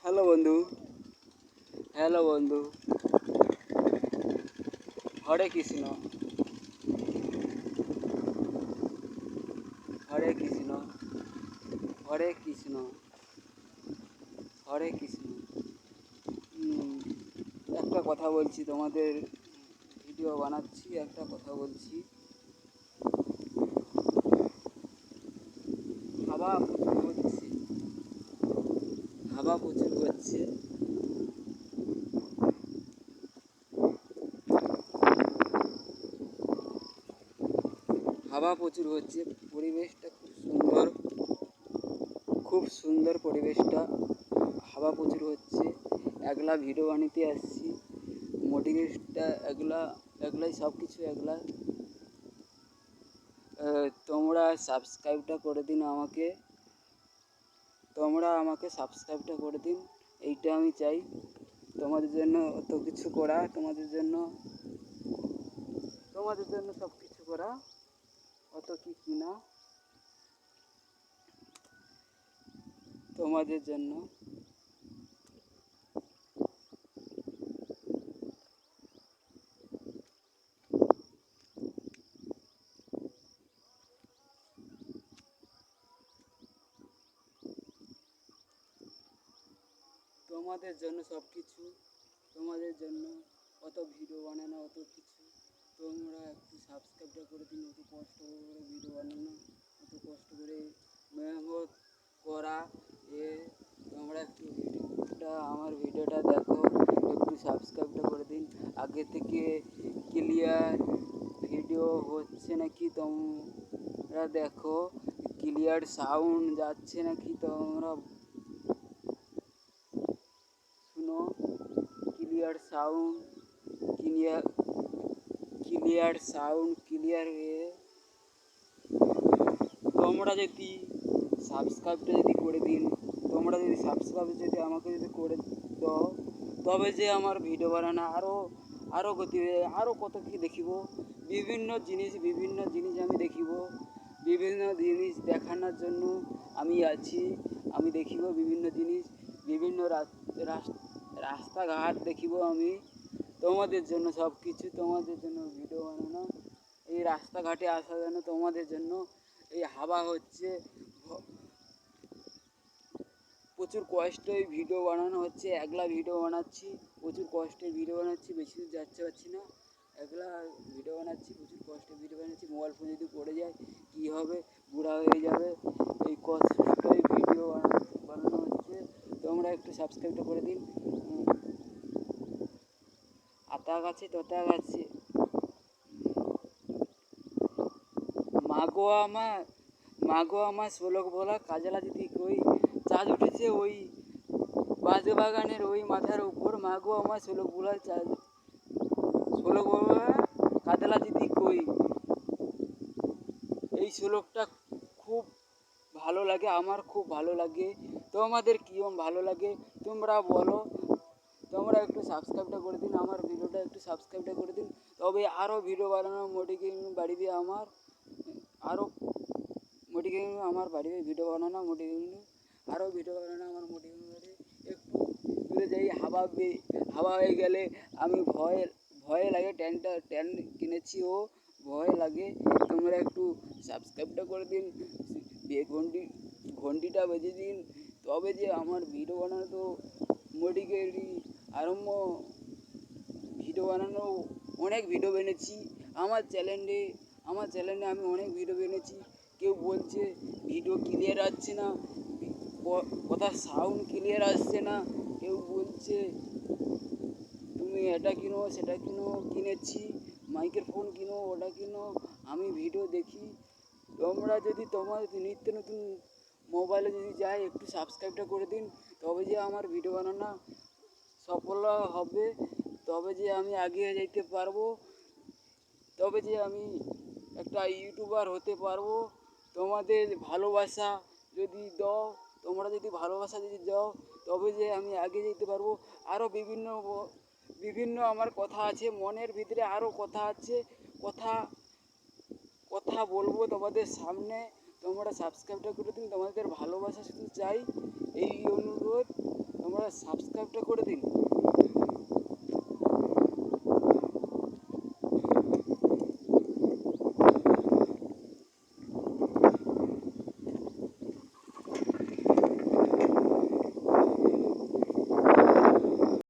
Hello বন্ধু, hello বন্ধু। হরে কৃষ্ণ, হরে কৃষ্ণ, হরে কৃষ্ণ, হরে কৃষ্ণ। একটা কথা বলছি, তোমাদের ভিডিও বানাচ্ছি, একটা কথা বলছি। হাওয়া প্রচুর হচ্ছে, হাওয়া প্রচুর হচ্ছে। হাওয়া প্রচুর হচ্ছে, পরিবেশটা খুব সুন্দর, খুব সুন্দর পরিবেশটা। হাওয়া প্রচুর হচ্ছে, একলা ভিডিও বানাতে আসছি। মোটিভেশনটা একলাই সব কিছু একলা। তোমরা সাবস্ক্রাইবটা করে দিন আমাকে, তোমরা আমাকে সাবস্ক্রাইবটা করে দিন, এইটা আমি চাই। তোমাদের জন্য অত কিছু করা, তোমাদের জন্য সব কিছু করা, অত কি না, তোমাদের জন্য। তোমাদের জন্য সব কিছু, তোমাদের জন্য অত ভিডিও বানানো, অত কিছু। তোমরা একটু সাবস্ক্রাইবটা করে দিন, অত কষ্ট করে ভিডিও বানানো, অত কষ্ট করে মেহনত করা। তোমরা একটু আমার ভিডিওটা দেখো, একটু সাবস্ক্রাইবটা করে দিন। আগে থেকে ক্লিয়ার ভিডিও হচ্ছে নাকি তোমরা দেখো, ক্লিয়ার সাউন্ড যাচ্ছে নাকি তোমরা শুনো। Clear sound, clear clear sound, clear হয়ে তোমরা যদি সাবস্ক্রাইবটা যদি করে দিন, তোমরা যদি সাবস্ক্রাইব যদি আমাকে যদি করে দাও, তবে যে আমার ভিডিও বানানো আরও গতি, আরও কত কী দেখিব। বিভিন্ন জিনিস আমি দেখিব, বিভিন্ন জিনিস দেখানোর জন্য আমি আছি। আমি দেখিব বিভিন্ন জিনিস, বিভিন্ন রাস্তাঘাট দেখিব আমি। তোমাদের জন্য সব কিছু, তোমাদের জন্য ভিডিও বানানো, এই রাস্তাঘাটে আসা যেন তোমাদের জন্য। এই হাওয়া হচ্ছে, প্রচুর কষ্টে ভিডিও বানানো হচ্ছে, একলা ভিডিও বানাচ্ছি, প্রচুর কষ্টে ভিডিও বানাচ্ছি, বেশি দূর যাচ্ছে পারছি না, একলা ভিডিও বানাচ্ছি, প্রচুর কষ্টে ভিডিও বানাচ্ছি। মোবাইল ফোন যদি পড়ে যায় কী হবে, বুড়া হয়ে যাবে, এই কষ্টই ভিডিও বানানো হচ্ছে। তোমরা একটু সাবস্ক্রাইবটা করে দিন। আতা গাছে তোতা গাছে মাগো আমার শ্লোক বলা কাজলা দিদি কই, চাঁদ উঠেছে ওই বাজে বাগানের ওই মাথার উপর, মাগো আমার শ্লোক বলা কাজলা দিদি কই। এই শ্লোকটা খুব ভালো লাগে, আমার খুব ভালো লাগে। তোমাদের কীরকম ভালো লাগে তোমরা বলো। তোমরা একটু সাবস্ক্রাইবটা করে দিন, আমার ভিডিওটা একটু সাবস্ক্রাইবটা করে দিন, তবে আরও ভিডিও বানানোর মোটিভেশন বাড়বে আমার। আরও মোটিভেশন আমার বাড়বে, ভিডিও বানানো মোটিভেশন, আরও ভিডিও বানানো আমার মোটিভেশন বাড়বে। একটু দূরে যাই, হাওয়া হয়ে গেলে আমি ভয়ে লাগে, ট্যান কিনেছি, ও ভয় লাগে। তোমরা একটু সাবস্ক্রাইবটা করে দিন, ঘন্টিটা বেজে দিন, তবে যে আমার ভিডিও বানানো তো মোটিভেশন আরম্ভ। ভিডিও বানানো, অনেক ভিডিও বেনেছি আমার চ্যানেলে, আমি অনেক ভিডিও বেনেছি। কেউ বলছে ভিডিও ক্লিয়ার আসছে না, কথা সাউন্ড ক্লিয়ার আসছে না, কেউ বলছে তুমি এটা কিনো সেটা কিনেছি, মাইকের ফোন কিনো, ওটা কিনো। আমি ভিডিও দেখি। তোমরা যদি তোমার নিত্য নতুন মোবাইলে যদি যাই, একটু সাবস্ক্রাইবটা করে দিন, তবে যে আমার ভিডিও বানানো সফল হবে, তবে যে আমি এগিয়ে যেতে পারবো, তবে যে আমি একটা ইউটিউবার হতে পারবো। তোমাদের ভালোবাসা যদি দাও, তোমরা যদি ভালোবাসা যদি দাও, তবে যে আমি এগিয়ে যেতে পারবো। আরও বিভিন্ন আমার কথা আছে, মনের ভিতরে আরও কথা আছে, কথা বলবো তোমাদের সামনে। তোমরা সাবস্ক্রাইবটা করে দিন, তোমাদের ভালোবাসা শুধু চাই, এই অনুরোধ। তোমরা আপনারা সাবস্ক্রাইবটা করে দিন।